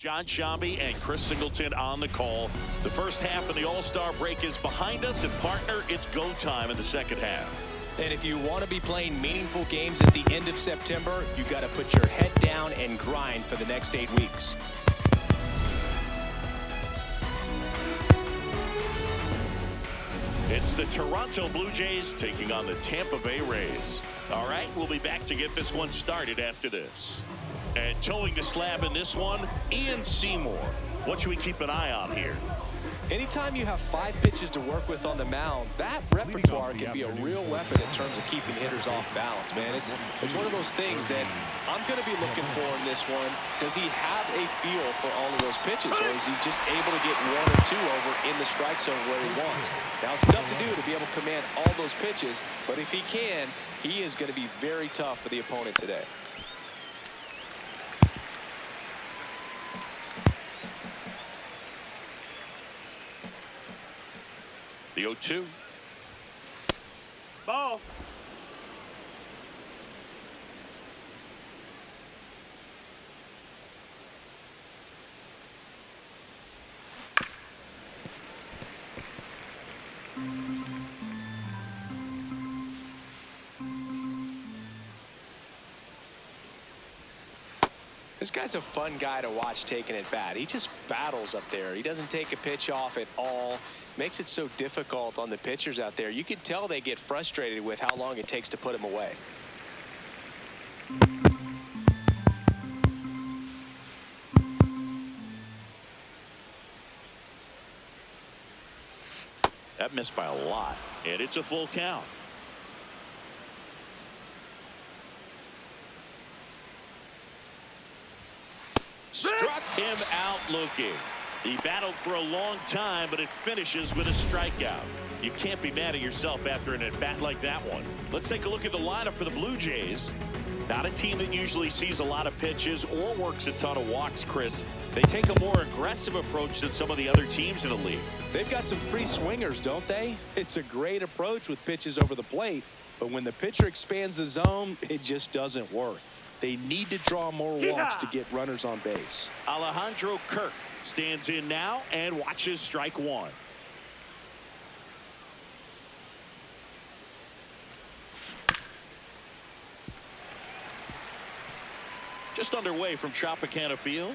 John Shambi and Chris Singleton on the call. The first half of the All-Star break is behind us, and partner, it's go time in the second half. And if you want to be playing meaningful games at the end of September, you got to put your head down and grind for the next 8 weeks. It's the Toronto Blue Jays taking on the Tampa Bay Rays. All right, we'll be back to get this one started after this. And towing the slab in this one, Ian Seymour. What should we keep an eye on here? Anytime you have 5 pitches to work with on the mound, that repertoire can be a real weapon in terms of keeping hitters off balance, man. It's one of those things that I'm going to be looking for in this one. Does he have a feel for all of those pitches, or is he just able to get 1 or 2 over in the strike zone where he wants? Now, it's tough to do to be able to command all those pitches, but if he can, he is going to be very tough for the opponent today. The 0-2. Ball. This guy's a fun guy to watch taking at bat. He just battles up there. He doesn't take a pitch off at all. Makes it so difficult on the pitchers out there. You can tell they get frustrated with how long it takes to put him away. That missed by a lot, and it's a full count. Struck him out looking. He battled for a long time, but it finishes with a strikeout. You can't be mad at yourself after an at-bat like that one. Let's take a look at the lineup for the Blue Jays. Not a team that usually sees a lot of pitches or works a ton of walks, Chris. They take a more aggressive approach than some of the other teams in the league. They've got some free swingers, don't they? It's a great approach with pitches over the plate, but when the pitcher expands the zone, it just doesn't work. They need to draw more walks to get runners on base. Alejandro Kirk stands in now and watches strike 1. Just underway from Tropicana Field.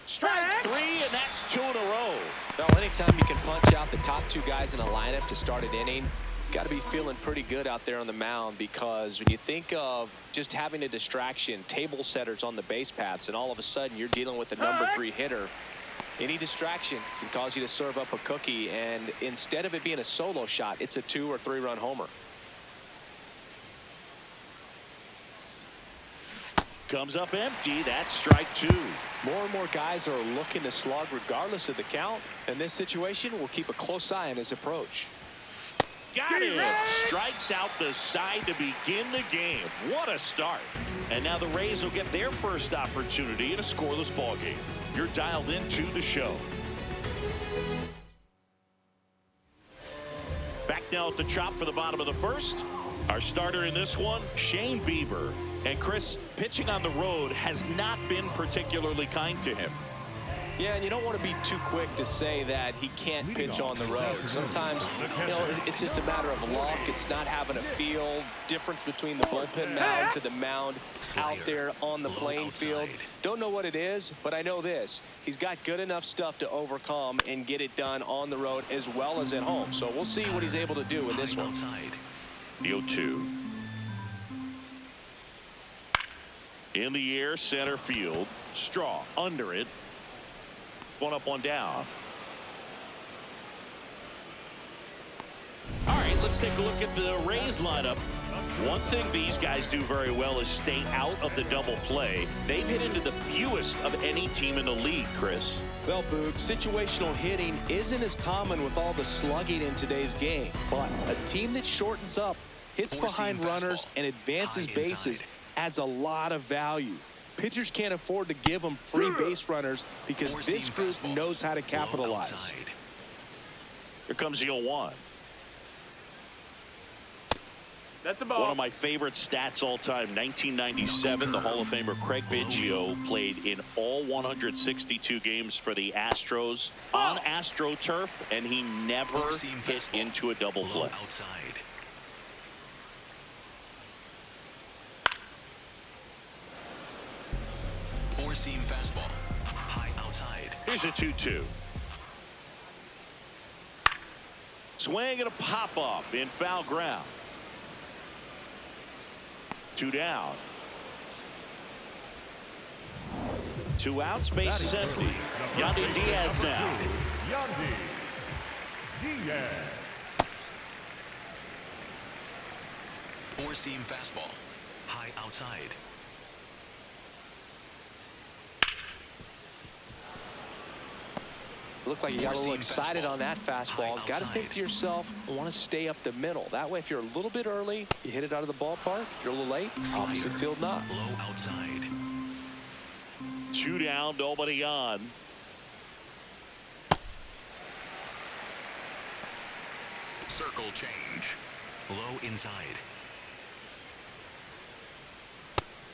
Strike 3, and that's 2 in a row. Well, anytime you can punch out the top 2 guys in a lineup to start an inning, got to be feeling pretty good out there on the mound, because when you think of just having a distraction, table setters on the base paths, and all of a sudden you're dealing with the number 3 hitter, any distraction can cause you to serve up a cookie, and instead of it being a solo shot, it's a 2 or 3 run homer. Comes up empty. That's strike 2. More and more guys are looking to slug regardless of the count. In this situation, we'll keep a close eye on his approach. Got him. Strikes out the side to begin the game. What a start. And now the Rays will get their first opportunity in a scoreless ball game. You're dialed into the show. Back now at the chop for the bottom of the first. Our starter in this one, Shane Bieber. And Chris, pitching on the road has not been particularly kind to him. Yeah, and you don't want to be too quick to say that he can't pitch on the road. Sometimes, it's just a matter of luck. It's not having a feel. Difference between the bullpen mound to the mound out there on the playing field. Don't know what it is, but I know this. He's got good enough stuff to overcome and get it done on the road as well as at home. So we'll see what he's able to do with this one. The 0-2. In the air, center field. Straw under it. 1 up, 1 down. All right, let's take a look at the Rays lineup. One thing these guys do very well is stay out of the double play. They've hit into the fewest of any team in the league, Chris. Well, Boog, situational hitting isn't as common with all the slugging in today's game, but a team that shortens up, hits behind runners, and advances bases adds a lot of value. Pitchers can't afford to give them free base runners because this group knows how to capitalize. Here comes the 0-1. That's a ball. One of my favorite stats all time, 1997, the Hall of Famer Craig Biggio played in all 162 games for the Astros on AstroTurf, and he never hit into a double play. Outside. Four-seam fastball. High outside. Here's a 2-2. Swing and a pop-up in foul ground. 2 down. 2 outs, base is empty. Yandy Diaz now. Yandy Diaz. Four-seam fastball. High outside. Looked like you got a little excited on that fastball. Got to think to yourself, I want to stay up the middle. That way, if you're a little bit early, you hit it out of the ballpark. You're a little late. Opposite field not. Low outside. 2 down, nobody on. Circle change. Low inside.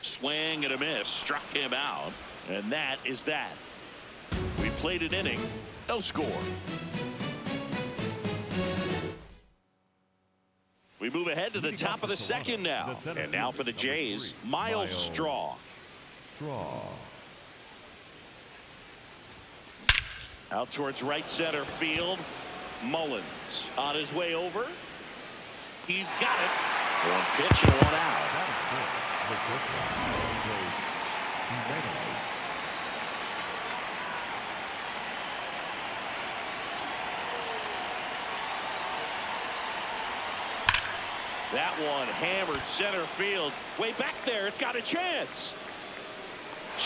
Swing and a miss. Struck him out. And that is that. We played an inning. No score. We move ahead to the top of the second now. And now for the Jays, Miles Straw. Out towards right center field. Mullins on his way over. He's got it. 1 pitch and 1 out. That one hammered center field. Way back there. It's got a chance.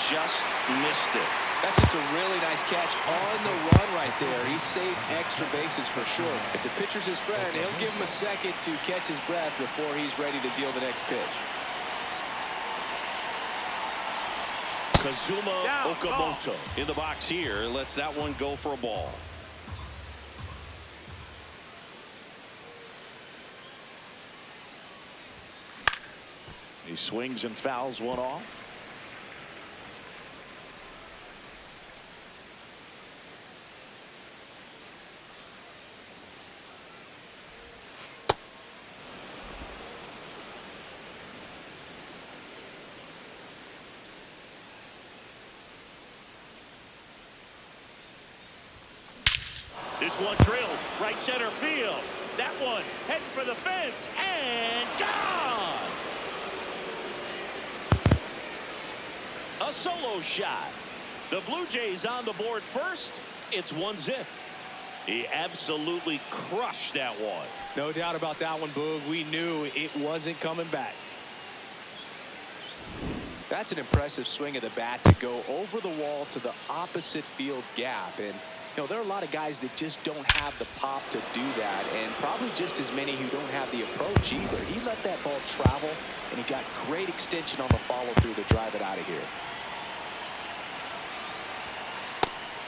Just missed it. That's just a really nice catch on the run right there. He saved extra bases for sure. If the pitcher's his friend, he'll give him a second to catch his breath before he's ready to deal the next pitch. Kazuma Okamoto in the box here. Lets that one go for a ball. He swings and fouls one off. This one drilled right center field. That one heading for the fence and gone. A solo shot. The Blue Jays on the board first. It's 1-0. He absolutely crushed that one. No doubt about that one, Boog. We knew it wasn't coming back. That's an impressive swing of the bat to go over the wall to the opposite field gap. And you know, there are a lot of guys that just don't have the pop to do that, and probably just as many who don't have the approach either. He let that ball travel, and he got great extension on the follow-through to drive it out of here.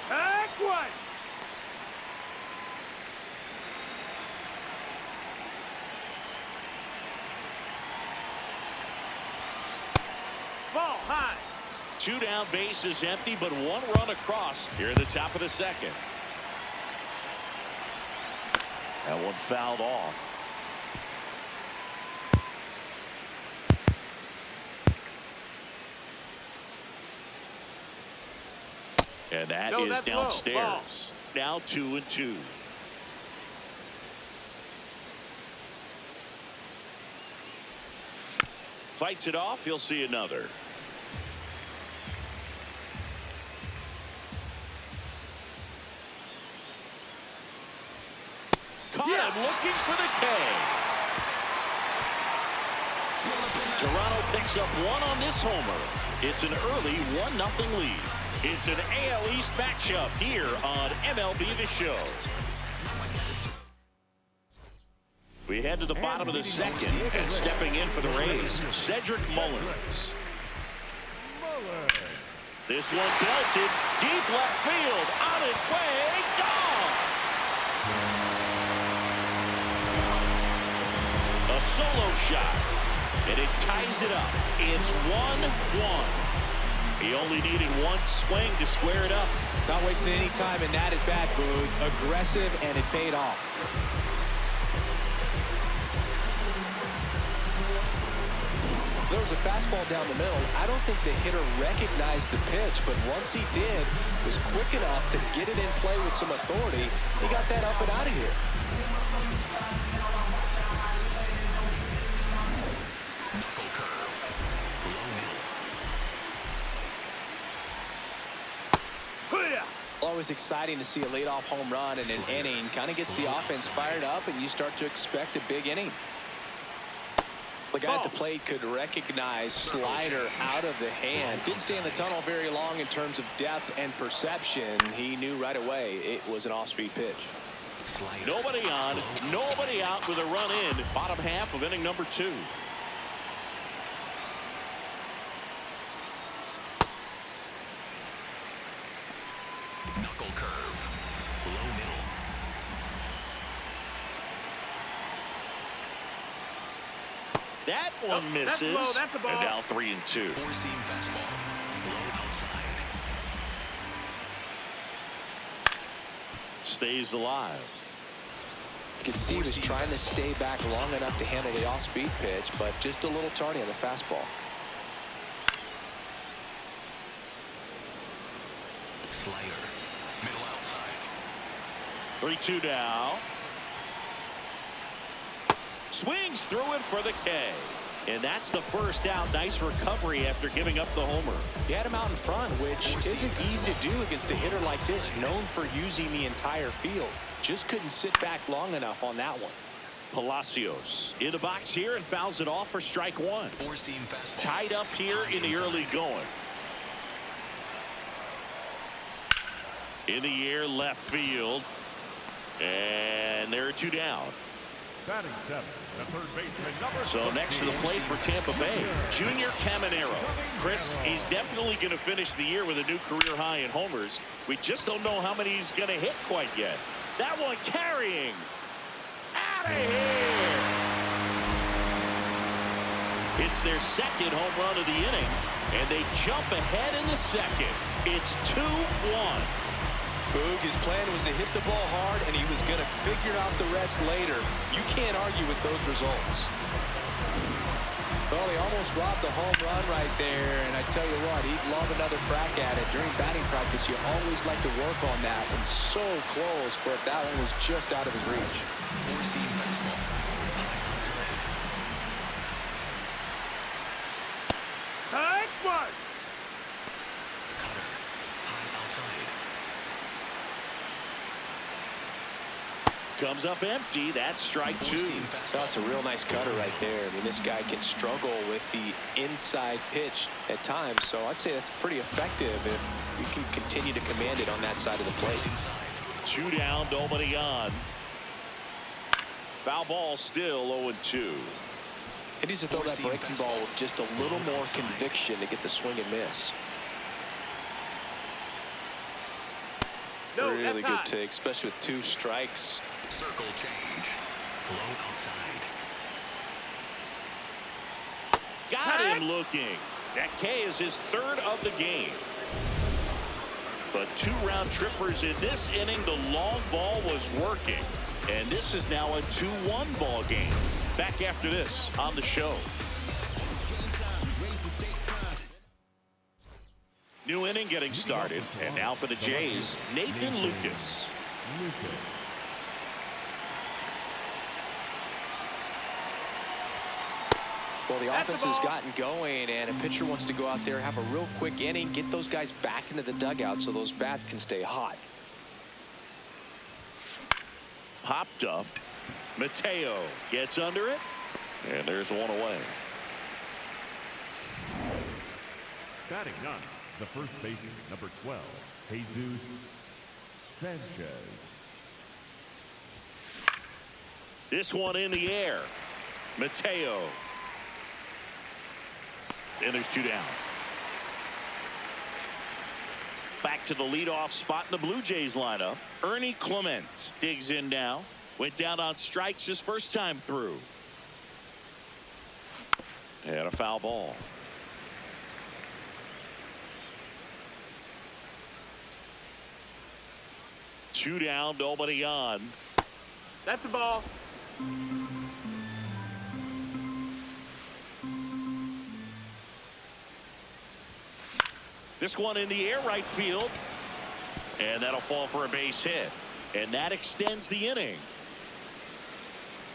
Back one. Ball high. 2 down, base is empty, but 1 run across here in the top of the second. That one fouled off. And that is downstairs. Now 2-2. Fights it off. He'll see another. Caught him looking for the K. Toronto picks up 1 on this homer. It's an early 1-0 lead. It's an AL East matchup here on MLB The Show. We head to the bottom of the second, and stepping in for the Rays, Cedric Mullins. This one belted deep left field, on its way, gone. A Solo shot. And it ties it up. It's 1-1. He only needed one swing to square it up. Not wasting any time in that at bat, Boog. Aggressive, and it paid off. There was a fastball down the middle. I don't think the hitter recognized the pitch, but once he did, was quick enough to get it in play with some authority. He got that up and out of here. Knuckle curve. Low middle. Always exciting to see a leadoff home run in an inning. Kind of gets the offense fired up, and you start to expect a big inning. The guy at the plate could recognize slider out of the hand. Didn't stay in the tunnel very long in terms of depth and perception. He knew right away it was an off-speed pitch. Slider. Nobody on, nobody out with a run in. Bottom half of inning number 2. Knuckle curve. Low middle. That one misses. That's a ball. And now 3-2. Four-seam fastball. Low outside. Stays alive. You can see he was trying to stay back long enough to handle the off-speed pitch, but just a little tardy on the fastball. Slider. Middle outside. 3-2 now. Swings through it for the K. And that's the first out. Nice recovery after giving up the homer. He had him out in front, which isn't easy to do against a hitter like this, known for using the entire field. Just couldn't sit back long enough on that one. Palacios in the box here and fouls it off for strike 1. Four-seam fastball. Tied up here in the early going. In the air, left field. And there are 2 down. Batting 7, the third baseman, number So next to the plate for Tampa Bay, Junior Caminero. Chris, he's definitely going to finish the year with a new career high in homers. We just don't know how many he's going to hit quite yet. That one carrying. Out of here. It's their second home run of the inning, and they jump ahead in the second. It's 2-1. Boog, his plan was to hit the ball hard, and he was going to figure out the rest later. You can't argue with those results. Well, he almost robbed the home run right there, and I tell you what, he'd love another crack at it. During batting practice, you always like to work on that, and so close, but that one was just out of his reach. Four-seam fastball. High outside. Take one. Cutter. High outside. Comes up empty. That's strike 2. Four-seam fastball. That's a real nice cutter right there. I mean, this guy can struggle with the inside pitch at times, so I'd say that's pretty effective if you can continue to command it on that side of the plate. Inside. 2 down, nobody on. Foul ball still 0-2. He needs to throw that breaking ball with just a little more conviction to get the swing and miss. No, Really that's good high. take, especially with 2 strikes. Circle change. Low outside. Got him looking. That K is his 3rd of the game. But 2 round trippers in this inning. The long ball was working. And this is now a 2-1 ball game. Back after this on the show. New inning getting started. And now for the Jays, Nathan Lucas. Well, the That's offense the has ball. gotten going, and a pitcher wants to go out there, have a real quick inning, get those guys back into the dugout so those bats can stay hot. Popped up. Mateo gets under it. And there's one away. Batting 9, the first baseman, number 12, Jesus Sanchez. This one in the air. Mateo. And there's 2 down. Back to the leadoff spot in the Blue Jays lineup. Ernie Clement digs in now. Went down on strikes his first time through. And a foul ball. Two down, nobody on. That's a ball. This one in the air, right field. And that'll fall for a base hit. And that extends the inning.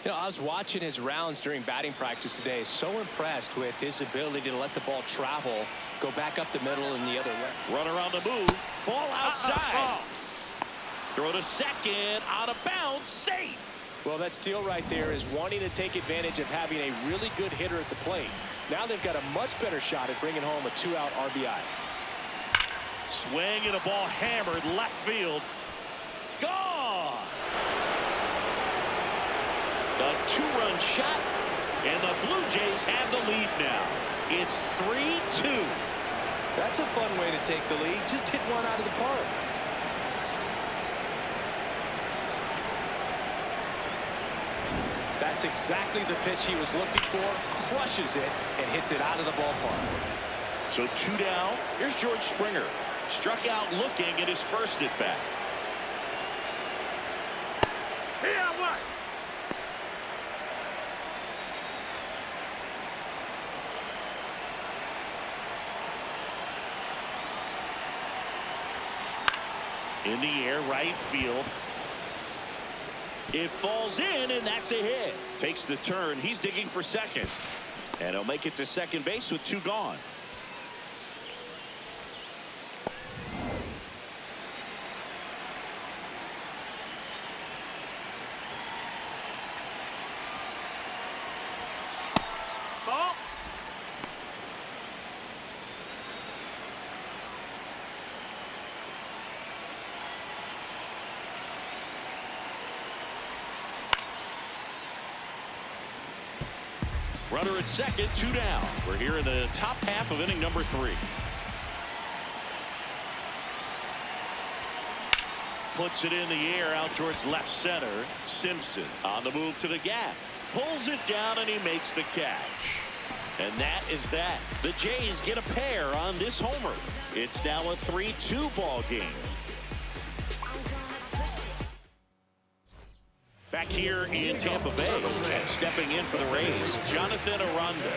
You know, I was watching his rounds during batting practice today. So impressed with his ability to let the ball travel, go back up the middle and the other way. Runner on the move. Ball outside. Throw to second. Out of bounds. Safe. Well, that steal right there is wanting to take advantage of having a really good hitter at the plate. Now they've got a much better shot at bringing home a 2-out RBI. Swing and a ball hammered left field. Gone. A two-run shot, and the Blue Jays have the lead now. It's 3-2. That's a fun way to take the lead. Just hit one out of the park. That's exactly the pitch he was looking for. Crushes it and hits it out of the ballpark. So two down. Here's George Springer. Struck out looking at his first at bat. Here, what? In the air, right field. It falls in, and that's a hit. Takes the turn. He's digging for second. And he'll make it to second base with two gone. Ball. Runner at second, two down. We're here in the top half of inning number 3. Puts it in the air out towards left center. Simpson on the move to the gap. Pulls it down and he makes the catch. And that is that. The Jays get a pair on this homer. It's now a 3-2 ball game. Back here in Tampa Bay, and stepping in for the Rays, Jonathan Aranda.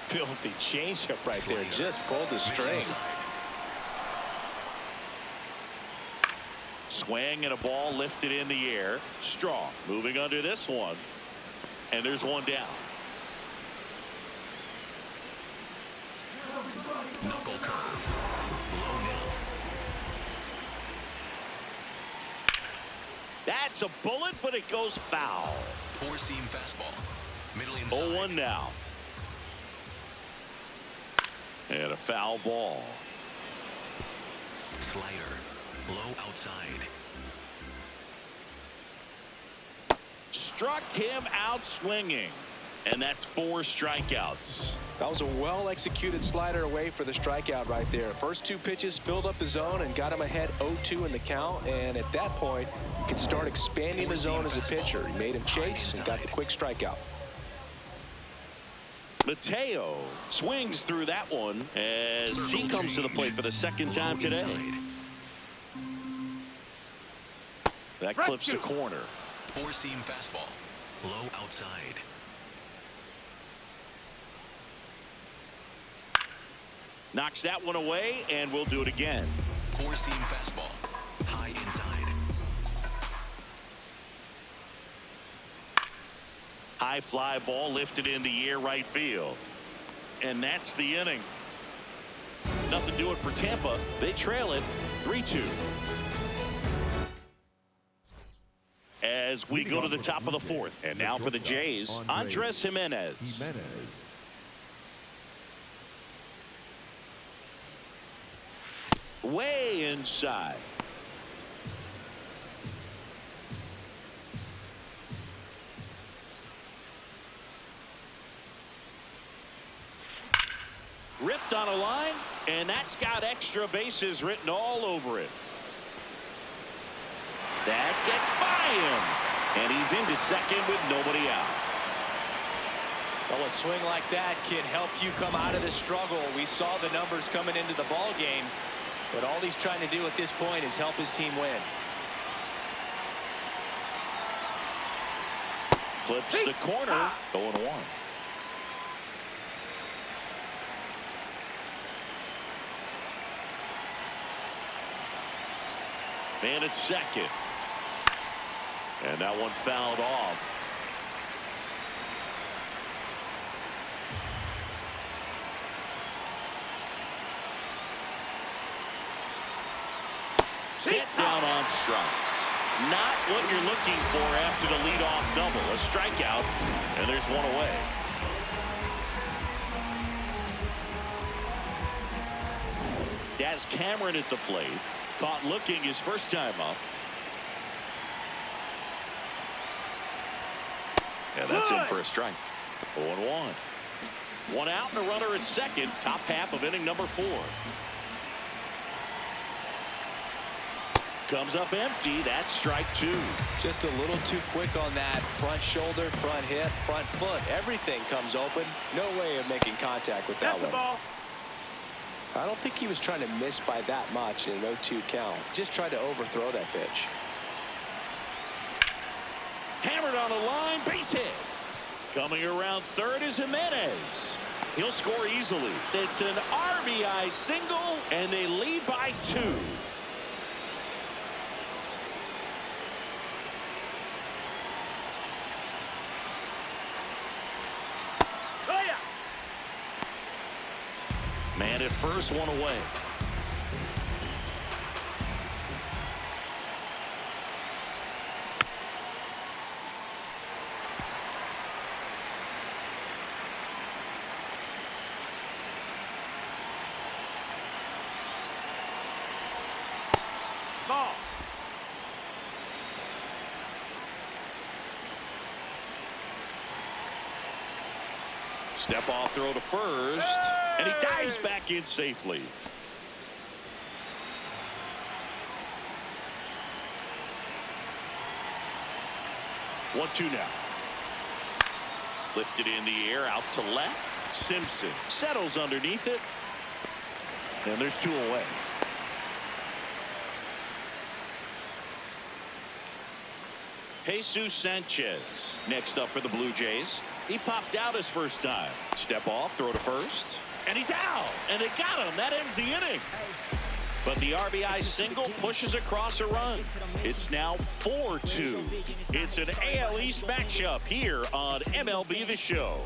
Filthy changeup right there. Just pulled the string. Swing and a ball lifted in the air. Strong moving under this one. And there's one down. Knuckle curve. Low middle. That's a bullet, but it goes foul. Four-seam fastball. Middle inside. 0-1 now. And a foul ball. Slider. Low outside. Struck him out swinging. And that's 4 strikeouts. That was a well-executed slider away for the strikeout right there. First 2 pitches filled up the zone and got him ahead 0-2 in the count. And at that point, you can start expanding the zone as a pitcher. He made him chase and got the quick strikeout. Mateo swings through that one as he comes to the plate for the second time today. That clips the corner. Four-seam fastball. Low outside. Knocks that one away, and we'll do it again. Four-seam fastball. High inside. High fly ball lifted in the air right field. And that's the inning. Nothing doing for Tampa. They trail it 3-2. As we go to the top of the 4th. And now for the Jays, Andres Jimenez. Way inside. Ripped on a line, and that's got extra bases written all over it. That gets by him, and he's into second with nobody out. Well, a swing like that can help you come out of the struggle. We saw the numbers coming into the ball game, but all he's trying to do at this point is help his team win. Clips the corner, 0-1. And it's second. And that one fouled off. Set down on strikes. Not what you're looking for after the leadoff double. A strikeout, and there's one away. Daz Cameron at the plate. Caught looking his first time up. And that's in for a strike. 0-1. One out and a runner at second. Top half of inning number 4. Comes up empty. That's strike 2. Just a little too quick on that front shoulder, front hip, front foot. Everything comes open. No way of making contact with that That's the one. ball. I don't think he was trying to miss by that much in an 0-2 count. Just tried to overthrow that pitch. Hammered on the line. Base hit. Coming around third is Jimenez. He'll score easily. It's an RBI single, and they lead by 2. Man at first, one away. Ball. Step off throw to first. And he dives back in safely. One-two now. Lifted in the air out to left. Simpson settles underneath it. And there's 2 away. Jesus Sanchez next up for the Blue Jays. He popped out his first time. Step off, throw to first. And he's out. And they got him. That ends the inning. But the RBI single pushes across a run. It's now 4-2. It's an AL East matchup here on MLB The Show.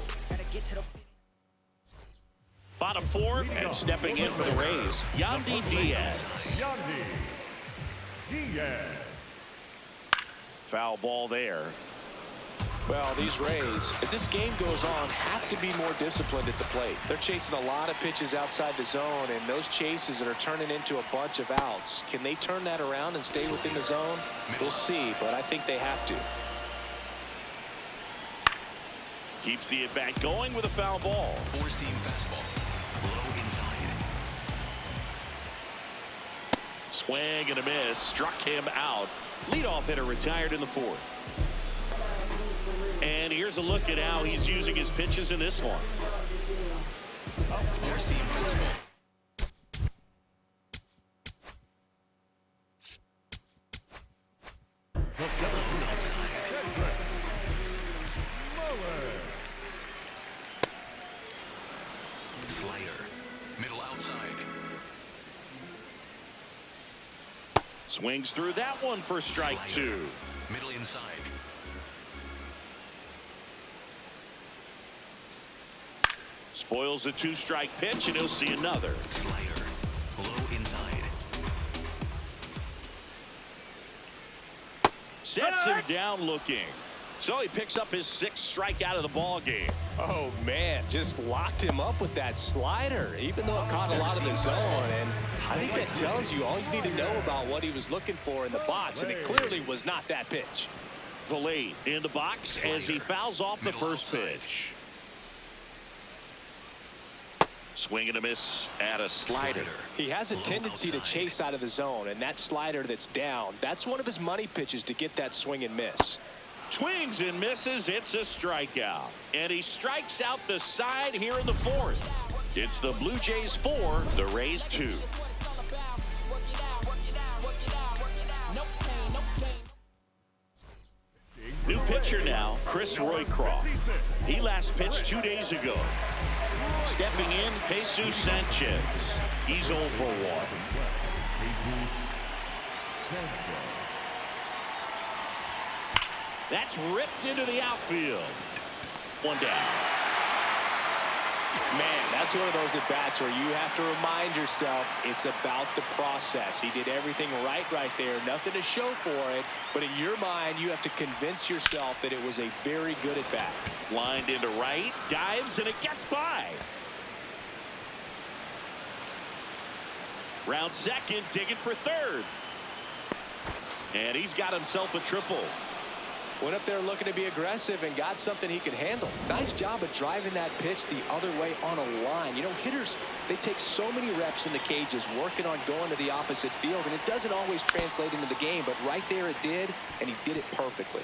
Bottom 4 and stepping in for the Rays, Yandy Diaz. Yandy Diaz. Foul ball there. Well, these Rays, as this game goes on, have to be more disciplined at the plate. They're chasing a lot of pitches outside the zone, and those chases that are turning into a bunch of outs. Can they turn that around and stay within the zone? We'll see, but I think they have to. Keeps the at-bat going with a foul ball. Four-seam fastball. Low inside. Swing and a miss. Struck him out. Leadoff hitter retired in the 4th. And here's a look at how he's using his pitches in this one. Four-seam fastball. Slider. Middle outside. Swings through that one for strike Slider. 2. Middle inside. Spoils a 2-strike pitch, and he'll see another. Slider. Low inside. Sets him down looking. So he picks up his 6th strikeout of the ball game. Oh, man, just locked him up with that slider, even though it caught a lot of the zone. And I think that tells you all you need to know about what he was looking for in the box, and it clearly was not that pitch. Valade in the box as he fouls off the Middle first outside. pitch. Swing and a miss at a slider. He has a Low tendency to outside. chase out of the zone, and that slider that's down, that's one of his money pitches to get that swing and miss. Swings and misses. It's a strikeout. And he strikes out the side here in the fourth. It's the Blue Jays 4, the Rays 2. New pitcher now, Chris Roycroft. He last pitched 2 days ago. Stepping in, Jesus Sanchez. He's 0 for 1. That's ripped into the outfield. One down. Man, that's one of those at-bats where you have to remind yourself it's about the process. He did everything right there. Nothing to show for it. But in your mind, you have to convince yourself that it was a very good at-bat. Lined into right. Dives, and it gets by. Round second, digging for third. And he's got himself a triple. Went up there looking to be aggressive and got something he could handle. Nice job of driving that pitch the other way on a line. You know, hitters, they take so many reps in the cages working on going to the opposite field, and it doesn't always translate into the game, but right there it did, and he did it perfectly.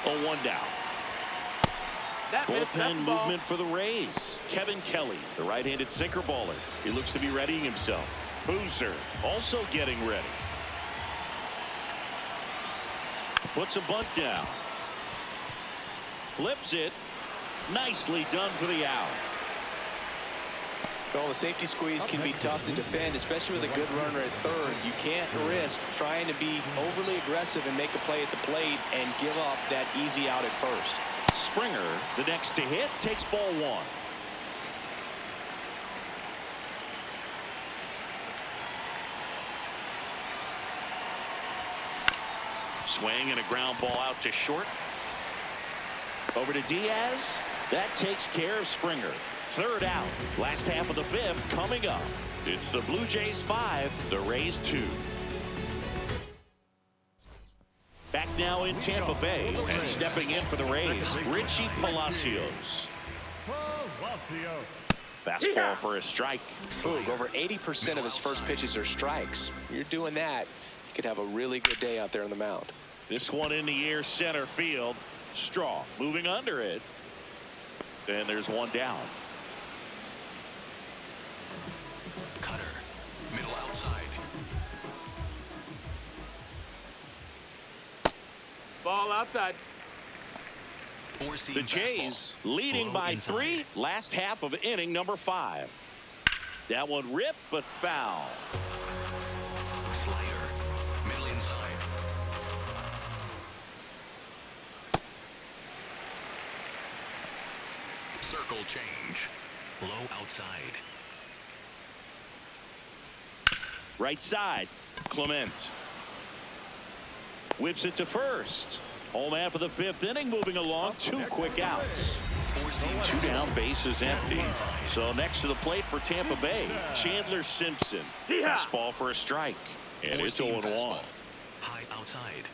Oh, 1 down. Bullpen movement for the Rays. Kevin Kelly, the right-handed sinker baller. He looks to be readying himself. Boozer also getting ready. Puts a bunt down. Flips it. Nicely done for the out. Well, the safety squeeze can be tough to defend, especially with a good runner at third. You can't risk trying to be overly aggressive and make a play at the plate and give up that easy out at first. Springer, the next to hit, takes ball 1. Swing and a ground ball out to short. Over to Diaz. That takes care of Springer. Third out. Last half of the fifth coming up. It's the Blue Jays 5, the Rays 2. Back now in Tampa Bay, and stepping in for the Rays, Richie Palacios. Fastball for a strike. Boog, over 80% of his first pitches are strikes. You're doing that, you could have a really good day out there on the mound. This one in the air, center field. Straw moving under it. And there's one down. Cutter. Middle outside. Ball outside. The Jays leading by 3. Last half of inning number 5. That one ripped but foul. Slider. Middle inside. Circle change. Low outside. Right side. Clement. Whips it to first. Home half of the 5th inning moving along. 2 quick outs. 2 down, bases empty. So next to the plate for Tampa Bay, Chandler Simpson. Fastball for a strike. And it's 0-1. High outside.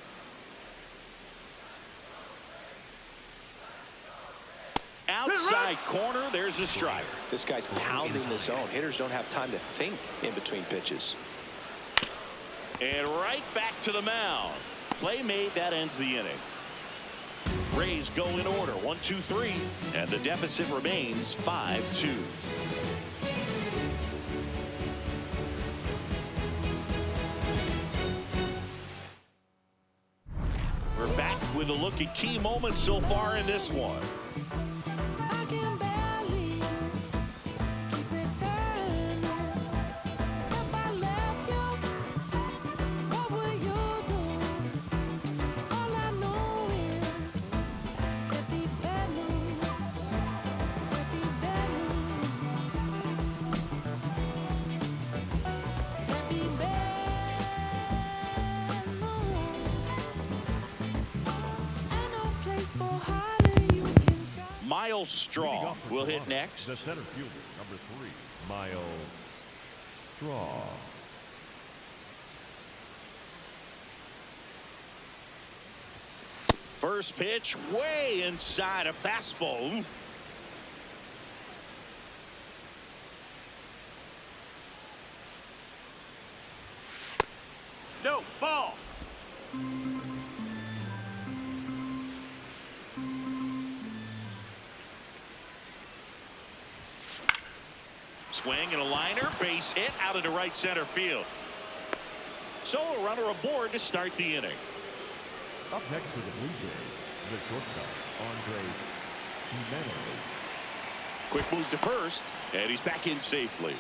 Outside corner, there's a strike. This guy's pounding the zone. Hitters don't have time to think in between pitches. And right back to the mound. Play made, that ends the inning. Rays go in order, 1, 2, 3, and the deficit remains 5-2. We're back with a look at key moments so far in this one. Miles Straw will hit next. The center fielder, number 3, Miles Straw. First pitch way inside, a fastball. No, ball. Swing and a liner, base hit out into right center field. So a runner aboard to start the inning. Up next for the Blue Jays, the shortstop, Andre Jimenez. Quick move to first, and he's back in safely.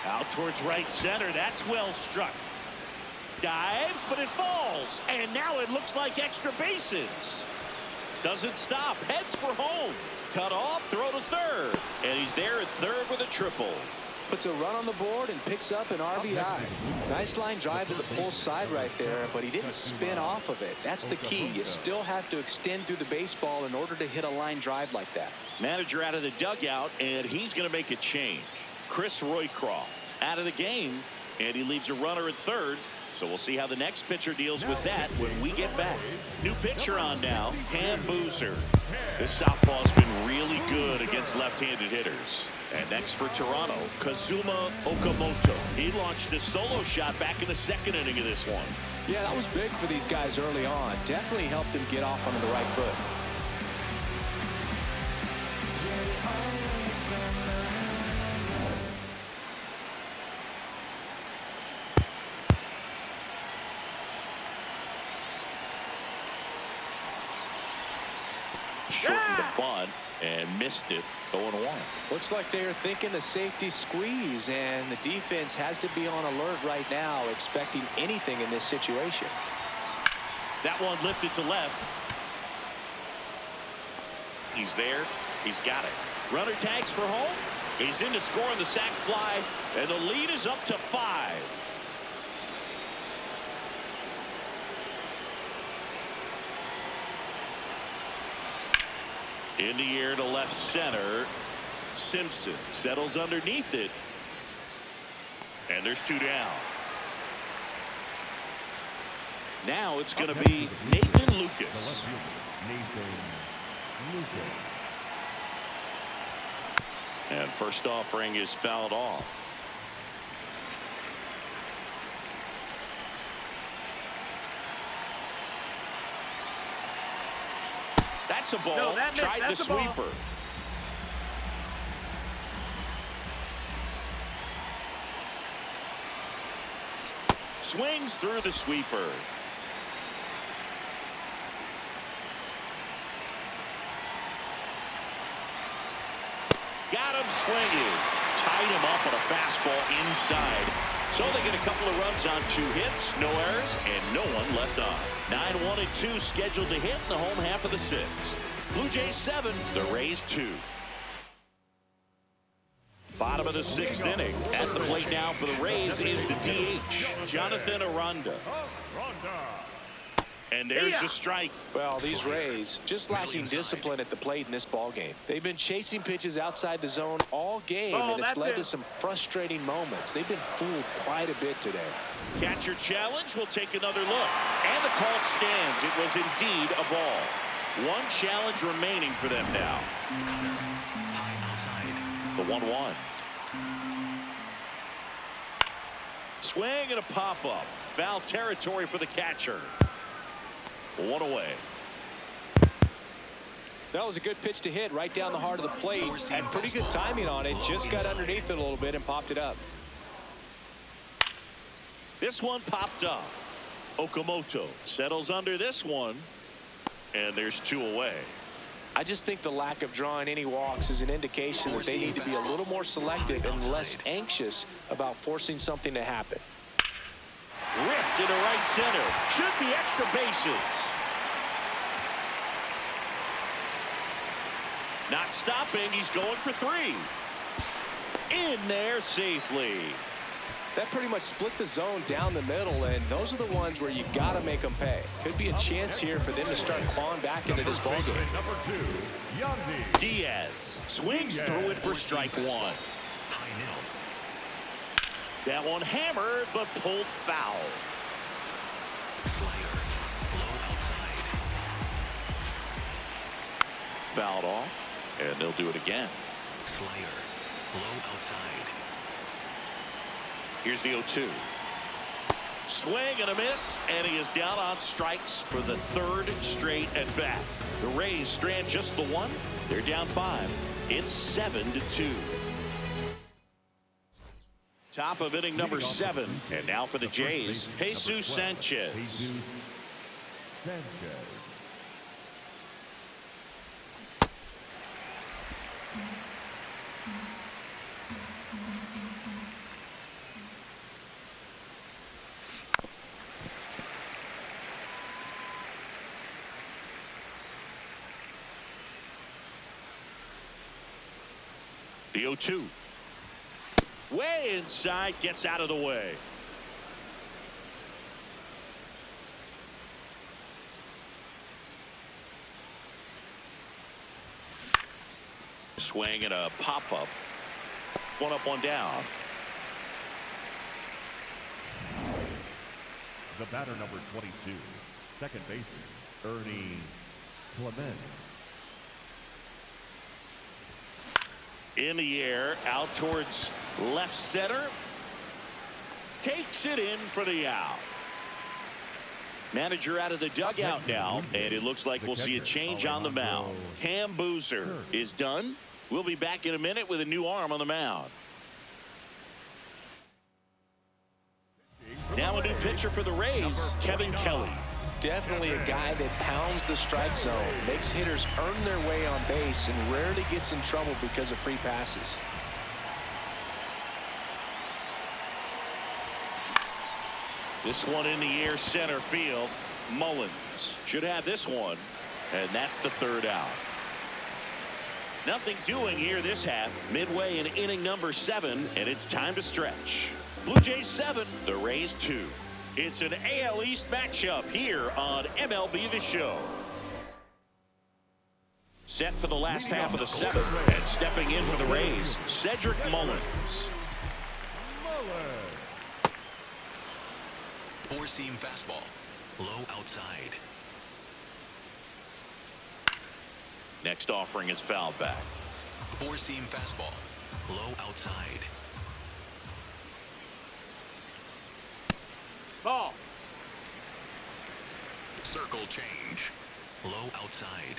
Out towards right center. That's well struck. Dives, but it falls. And now it looks like extra bases. Doesn't stop. Heads for home. Cut off, throw to third. And he's there at third with a triple. Puts a run on the board and picks up an RBI. Nice line drive to the pull side right there, but he didn't spin off of it. That's the key. You still have to extend through the baseball in order to hit a line drive like that. Manager out of the dugout, and he's going to make a change. Chris Roycroft out of the game, and he leaves a runner at third. So we'll see how the next pitcher deals with that when we get back. New pitcher on now, Han Boozer. This southpaw's been really good against left-handed hitters. And next for Toronto, Kazuma Okamoto. He launched a solo shot back in the second inning of this one. Yeah, that was big for these guys early on. Definitely helped them get off onto the right foot. Shortened the bunt and missed it. 0-1. Looks like they're thinking the safety squeeze, and the defense has to be on alert right now, expecting anything in this situation. That one lifted to left. He's there. He's got it. Runner tags for home. He's in to score on the sac fly, and the lead is up to 5. In the air to left center. Simpson settles underneath it. And there's 2 down. Now it's going to be Nathan Lucas. And first offering is fouled off. That's a ball. No, Tried the sweeper. Swings through the sweeper. Got him swinging. Tied him up on a fastball inside. So they get a couple of runs on 2 hits, no errors, and no one left on. 9-1 and 2 scheduled to hit in the home half of the 6th. Blue Jays 7, the Rays 2. Bottom of the 6th inning. At the plate now for the Rays is the DH, Jonathan Aranda. And there's the strike. Well, these Rays just lacking discipline at the plate in this ball game. They've been chasing pitches outside the zone all game, and it's led to some frustrating moments. They've been fooled quite a bit today. Catcher challenge. We'll take another look. And the call stands. It was indeed a ball. 1 challenge remaining for them now. The 1-1. Swing and a pop-up. Foul territory for the catcher. 1 away. That was a good pitch to hit right down the heart of the plate. Had pretty good timing on it. Just got underneath it a little bit and popped it up. This one popped up. Okamoto settles under this one. And there's 2 away. I just think the lack of drawing any walks is an indication that they need to be a little more selective and less anxious about forcing something to happen. Ripped into right center. Should be extra bases. Not stopping. He's going for 3. In there safely. That pretty much split the zone down the middle, and those are the ones where you got to make them pay. Could be a chance here for them to start clawing back into this ball game. Diaz swings through it for strike 1. That one hammered, but pulled foul. fouled off, and they'll do it again. Slider. Low outside. Here's the 0-2. Swing and a miss, and he is down on strikes for the third straight at bat. The Rays strand just the one. They're down 5. It's 7-2. Top of inning number 7, and now for the Jays, Jesus Sanchez. Jesus Sanchez. The 0-2. Way inside, gets out of the way. Swing and a pop-up. One up, one down. The batter number 22, second baseman, Ernie Clement. In the air, out towards left center. Takes it in for the out. Manager out of the dugout now, and it looks like we'll see a change on the mound. Cam Boozer is done. We'll be back in a minute with a new arm on the mound. Now a new pitcher for the Rays, Kevin Kelly. Definitely a guy that pounds the strike zone, makes hitters earn their way on base, and rarely gets in trouble because of free passes. This one in the air, center field. Mullins should have this one, and that's the third out. Nothing doing here this half. Midway in inning number 7, and it's time to stretch. Blue Jays 7, the Rays 2. It's an AL East matchup here on MLB The Show. Set for the last half of the 7th, and stepping in for the Rays, Cedric Mullins. Four-seam fastball. Low outside. Next offering is fouled back. Four-seam fastball. Low outside. Ball. Circle change. Low outside.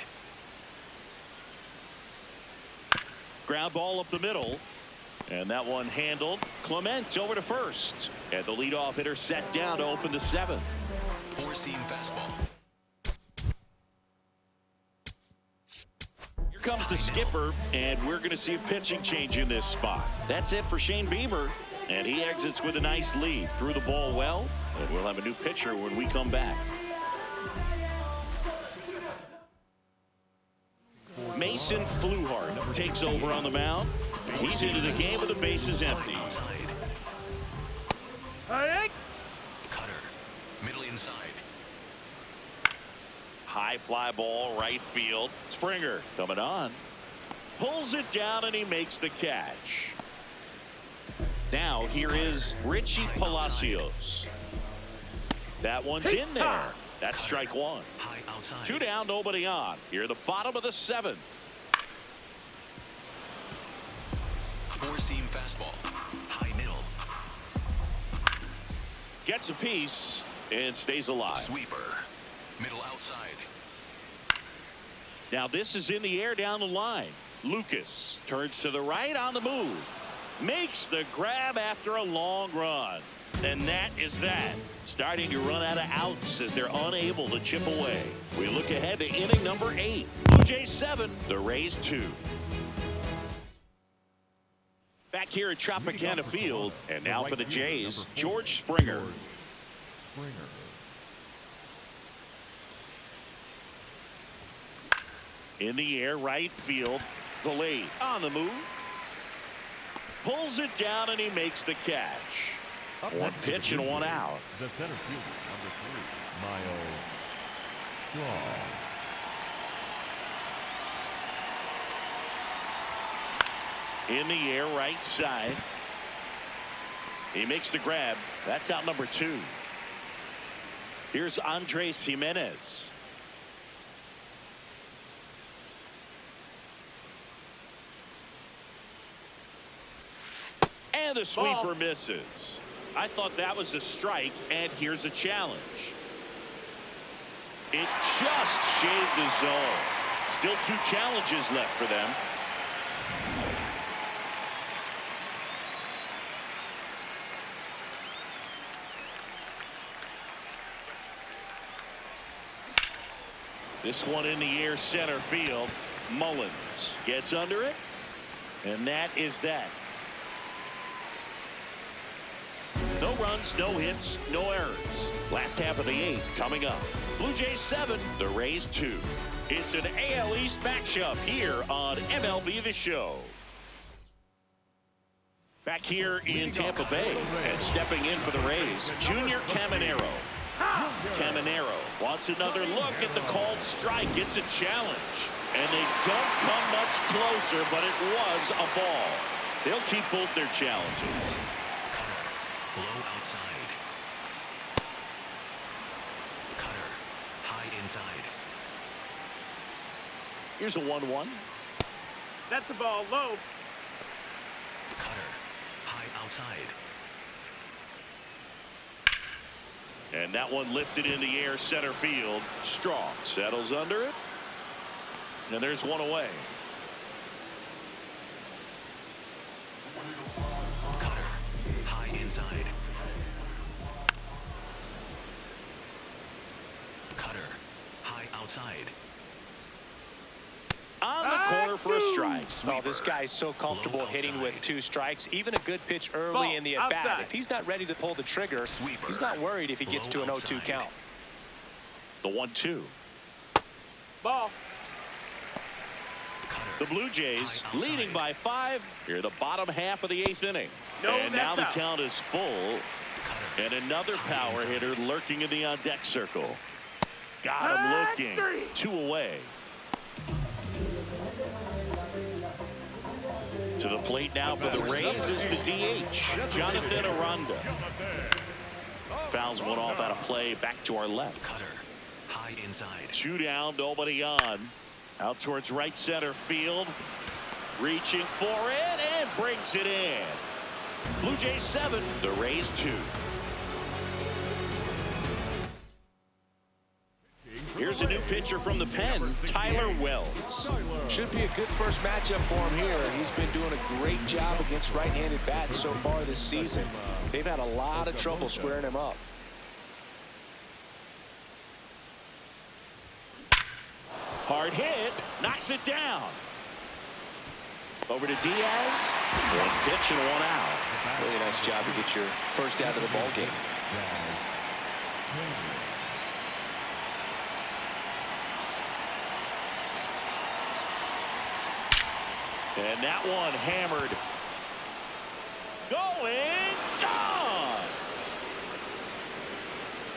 Ground ball up the middle. And that one handled. Clement over to first. And the leadoff hitter set down to open the 7th. Four-seam fastball. Here comes the skipper, and we're going to see a pitching change in this spot. That's it for Shane Bieber. And he exits with a nice lead. Threw the ball well, and we'll have a new pitcher when we come back. Mason Fluhart takes over on the mound. He's into the game with the bases empty. Outside. Hey. Cutter. Middle inside. High fly ball, right field. Springer coming on. Pulls it down, and he makes the catch. Now here is Richie Palacios. That one's in there. That's strike 1. High outside. 2 down, nobody on. Here the bottom of the 7th. Four-seam fastball. High middle. Gets a piece and stays alive. Sweeper. Middle outside. Now this is in the air down the line. Lucas turns to the right on the move. Makes the grab after a long run. And that is that. Starting to run out of outs as they're unable to chip away. We look ahead to inning number 8. Blue Jays 7, the Rays 2. Back here at Tropicana Field, and now for the Jays, George Springer. In the air, right field. Valade on the move. Pulls it down, and he makes the catch. One pitch and one out. The center fielder, number 3, Miles Straw. In the air, right side. He makes the grab. That's out number 2. Here's Andres Jimenez. And the sweeper misses. I thought that was a strike, and here's a challenge. It just shaved the zone. Still 2 challenges left for them. This one in the air, center field. Mullins gets under it, and that is that. No runs, no hits, no errors. Last half of the 8th coming up. Blue Jays 7, the Rays 2. It's an AL East matchup here on MLB The Show. Back here in Tampa Bay, and stepping in for the Rays, Junior Caminero. Caminero wants another look at the called strike. It's a challenge, and they don't come much closer, but it was a ball. They'll keep both their challenges. Cutter, low outside. Cutter, high inside. Here's a 1-1. That's a ball low. Cutter, high outside. And that one lifted in the air, center field. Strong settles under it. And there's one away. Cutter, high inside. Cutter, high outside. On the corner for a strike. Oh, this guy's so comfortable Low hitting with outside. 2 strikes. Even a good pitch early Ball in the at-bat. outside. If he's not ready to pull the trigger, Sweeper. he's not worried if he gets to Low an 0-2 outside. count. The 1-2. Ball. Cutter, The Blue Jays high outside. leading by 5 here in the bottom half of the 8th inning. No, and now the that's out. count is full. Cutter, And another high power inside. hitter lurking in the on-deck circle. Got him looking. 3. 2 away. To the plate now for the Rays is the DH, Jonathan Aranda. Fouls one off out of play, back to our left. Cutter, high inside. 2 down, nobody on. Out towards right center field. Reaching for it and brings it in. Blue Jays 7, the Rays 2. Here's a new pitcher from the pen, Tyler Wells. Should be a good first matchup for him here. He's been doing a great job against right-handed bats so far this season. They've had a lot of trouble squaring him up. Hard hit, knocks it down. Over to Diaz. 1 pitch and 1 out. Really nice job to get your first out of the ball game. And that one hammered. Going, gone.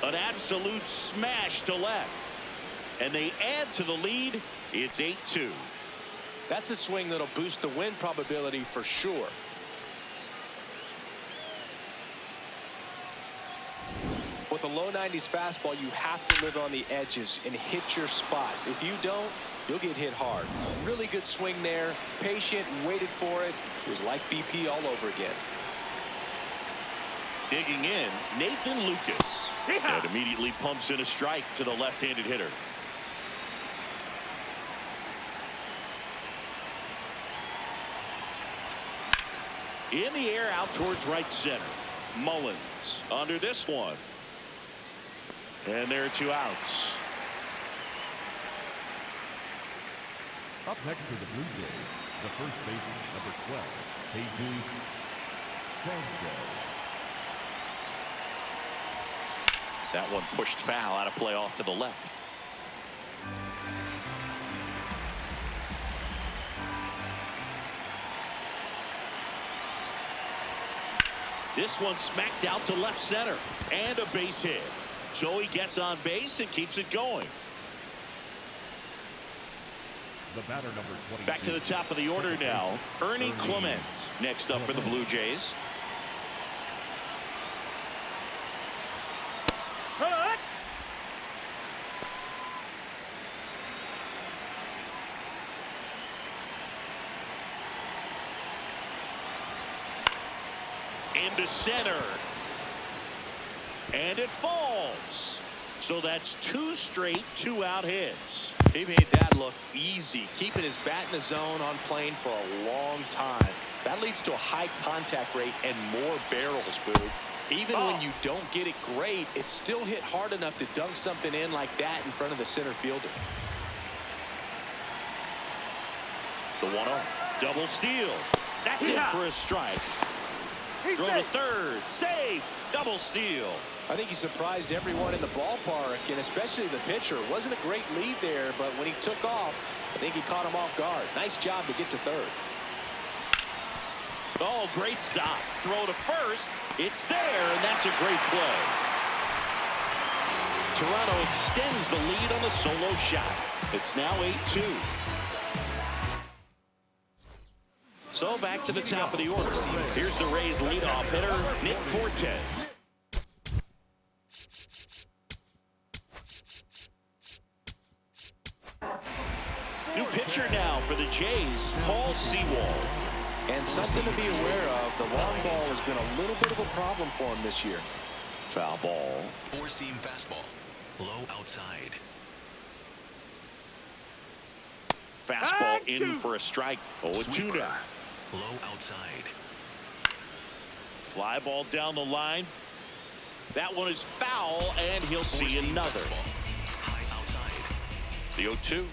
An absolute smash to left. And they add to the lead. It's 8-2. That's a swing that'll boost the win probability for sure. With a low 90s fastball, you have to live on the edges and hit your spots. If you don't, you'll get hit hard. Really good swing there. Patient, waited for it. It was like BP all over again. Digging in, Nathan Lucas. Yeehaw! And immediately pumps in a strike to the left-handed hitter. In the air, out towards right center. Mullins under this one. And there are 2 outs. Up next for the Blue Jays, the first baseman, number 12, Jesus Sanchez. That one pushed foul out of play off to the left. This one smacked out to left center. And a base hit. So he gets on base and keeps it going. The batter, number 22. Back to the top of the order now. Ernie Clement next up for the Blue Jays. Hut. into center. And it falls. So that's 2 straight 2-out hits. He made that look easy, keeping his bat in the zone on plane for a long time. That leads to a high contact rate and more barrels, Boog. Even when you don't get it great, it's still hit hard enough to dunk something in like that in front of the center fielder. The 1-0. Double steal. That's in for a strike. Throw to third. Save. Double steal. I think he surprised everyone in the ballpark, and especially the pitcher. It wasn't a great lead there, but when he took off, I think he caught him off guard. Nice job to get to third. Oh, great stop. Throw to first. It's there, and that's a great play. Toronto extends the lead on the solo shot. It's now 8-2. So back to the top of the order. Here's the Rays leadoff hitter, Nick Fortes. New pitcher now for the Jays, Paul Sewald. And something to be aware of, the long ball has been a little bit of a problem for him this year. Foul ball. 4-seam fastball. Low outside. Fastball in for a strike. 0-2 now. Low outside. Fly ball down the line. That one is foul, and he'll see another. High outside. The 0-2.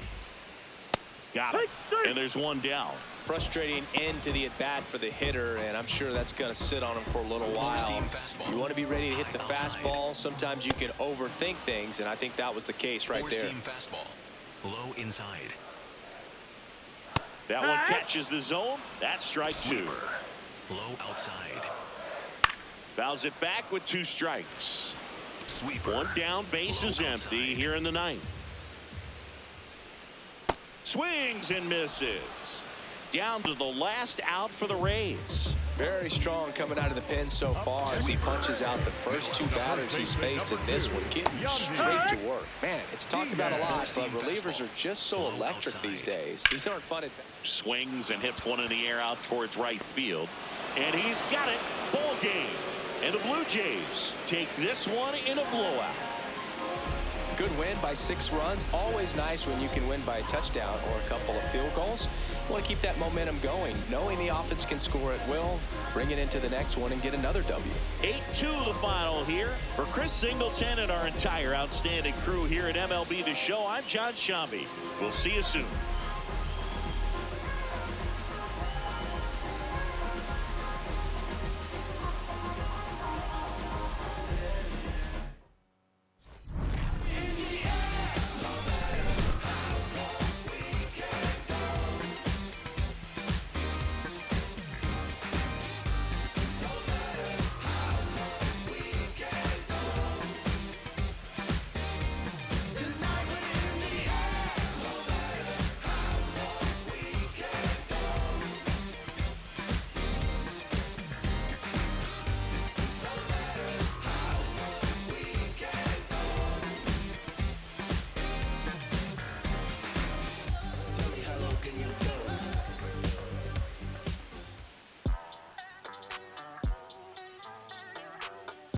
Got it. And there's one down. Frustrating end to the at-bat for the hitter, and I'm sure that's going to sit on him for a little while. You want to be ready to hit the fastball. Sometimes you can overthink things, and I think that was the case right there. 4-seam fastball. Low inside. That one catches the zone. That's strike 2. Low outside. Fouls it back with 2 strikes. Sweeper. One down, base is empty here in the 9th. Swings and misses. Down to the last out for the Rays. Very strong coming out of the pen so far as he punches out the first 2 batters he's faced in this one, getting straight to work. Man, it's talked about a lot, but relievers are just so electric these days. These aren't fun at bats. Swings and hits one in the air out towards right field. And he's got it. Ball game. And the Blue Jays take this one in a blowout. Good win by 6 runs. Always nice when you can win by a touchdown or a couple of field goals. You want to keep that momentum going, knowing the offense can score at will, bring it into the next one and get another W. 8-2 the final here. For Chris Singleton and our entire outstanding crew here at MLB The Show, I'm John Shambi. We'll see you soon.